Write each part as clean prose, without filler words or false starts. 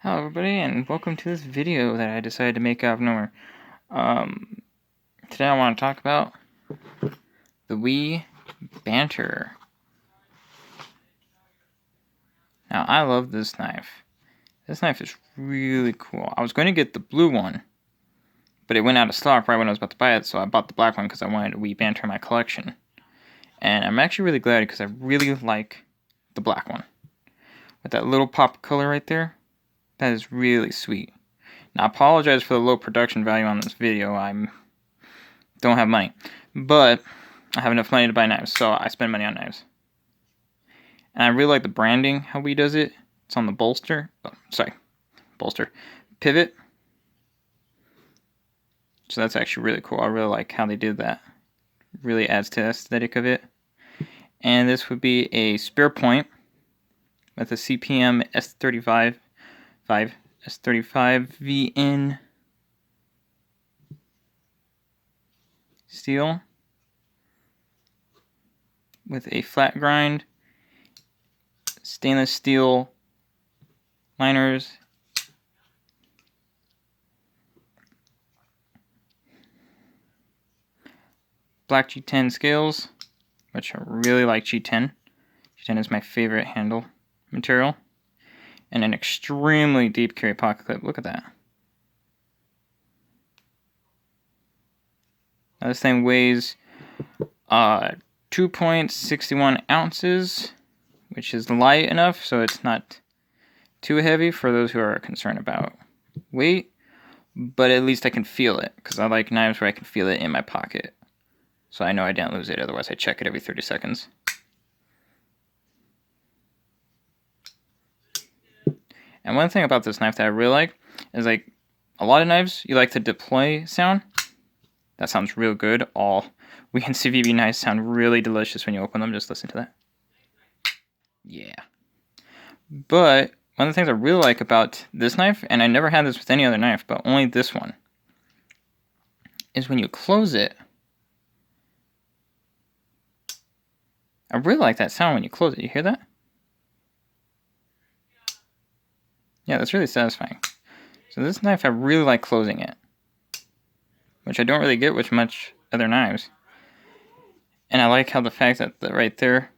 Hello everybody and welcome to this video that I decided to make out of nowhere. Today I want to talk about the We Banter. Now I love this knife. This knife is really cool. I was going to get the blue one, but it went out of stock right when I was about to buy it, so I bought the black one because I wanted a We Banter in my collection. And I'm actually really glad because I really like the black one. With that little pop color right there, that is really sweet. Now I apologize for the low production value on this video. I don't have money, but I have enough money to buy knives, so I spend money on knives. And I really like the branding, how he does it. It's on the bolster. Oh, sorry, bolster. Pivot. So that's actually really cool. I really like how they did that. Really adds to the aesthetic of it. And this would be a spear point with a CPM S35 VN steel with a flat grind, stainless steel liners, black G10 scales, which I really like G10. G10 is my favorite handle material. And an extremely deep carry pocket clip. Look at that. Now this thing weighs 2.61 ounces, which is light enough so it's not too heavy for those who are concerned about weight, but at least I can feel it, because I like knives where I can feel it in my pocket. So I know I didn't lose it, otherwise I check it every 30 seconds. And one thing about this knife that I really like is, like, a lot of knives, you like the deploy sound. That sounds real good. All We and CVB knives sound really delicious when you open them. Just listen to that. Yeah. But one of the things I really like about this knife, and I never had this with any other knife, but only this one, is when you close it. I really like that sound when you close it. You hear that? Yeah, that's really satisfying. So this knife, I really like closing it, which I don't really get with much other knives. And I like how the fact that right there,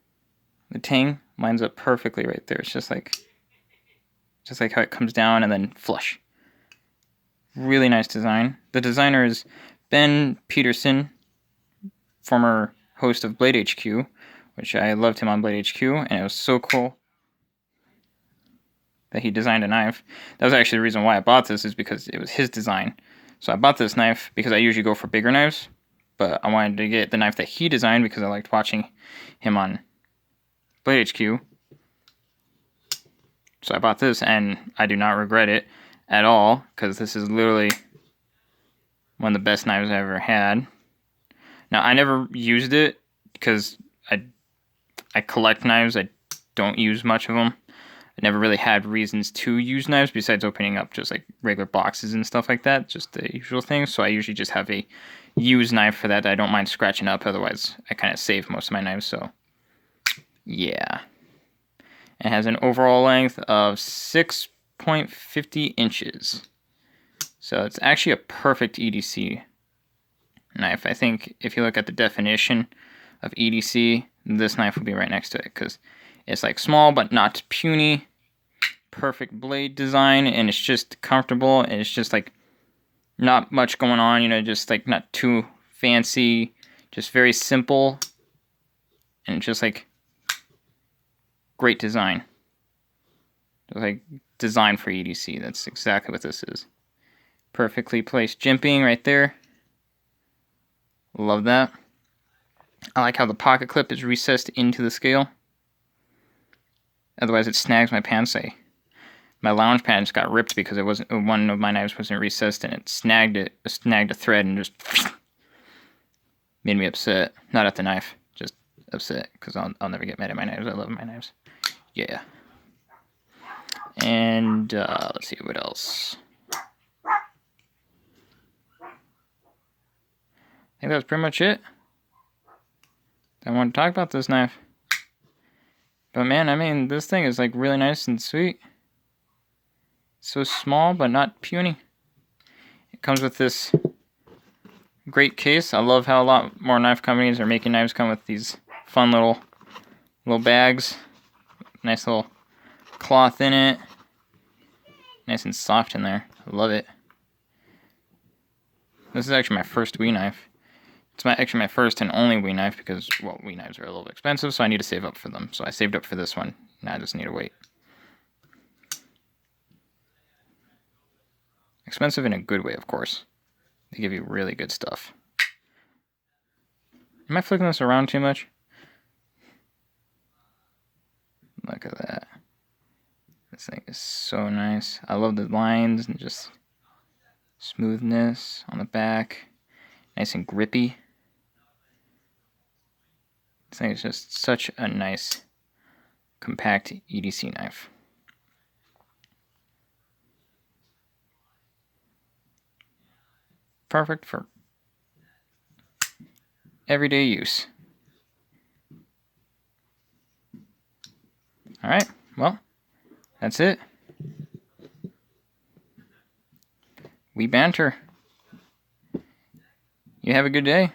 the tang lines up perfectly right there. It's just like how it comes down and then flush. Really nice design. The designer is Ben Peterson, former host of Blade HQ, which I loved him on Blade HQ, and it was so cool that he designed a knife. That was actually the reason why I bought this, is because it was his design. So I bought this knife because I usually go for bigger knives, but I wanted to get the knife that he designed because I liked watching him on Blade HQ. So I bought this, and I do not regret it at all, because this is literally one of the best knives I ever had. Now, I never used it because I collect knives. I don't use much of them. I never really had reasons to use knives besides opening up just like regular boxes and stuff like that, just the usual things. So I usually just have a used knife for that I don't mind scratching up. Otherwise, I kind of save most of my knives. So yeah, it has an overall length of 6.50 inches. So it's actually a perfect EDC knife. I think if you look at the definition of EDC, this knife would be right next to it, because it's like small but not puny, perfect blade design, and it's just comfortable, and it's just like not much going on, you know, just like not too fancy, just very simple, and just like great design. Like design for EDC. That's exactly what this is. Perfectly placed jimping right there. Love that. I like how the pocket clip is recessed into the scale. Otherwise it snags my pants. My lounge pants got ripped because it wasn't, one of my knives wasn't recessed, and it snagged a thread and just made me upset. Not at the knife, just upset, because I'll never get mad at my knives. I love my knives. Yeah. And let's see what else. I think that was pretty much it. I want to talk about this knife. But man, I mean, this thing is like really nice and sweet. So small, but not puny. It comes with this great case. I love how a lot more knife companies are making knives come with these fun little bags. Nice little cloth in it. Nice and soft in there. I love it. This is actually my first We knife. It's actually my first and only We knife because, well, We knives are a little expensive, so I need to save up for them. So I saved up for this one. Now I just need to wait. Expensive in a good way, of course. They give you really good stuff. Am I flicking this around too much? Look at that. This thing is so nice. I love the lines and just smoothness on the back. Nice and grippy. This thing is just such a nice, compact EDC knife. Perfect for everyday use. Alright, well, that's it. We banter. You have a good day.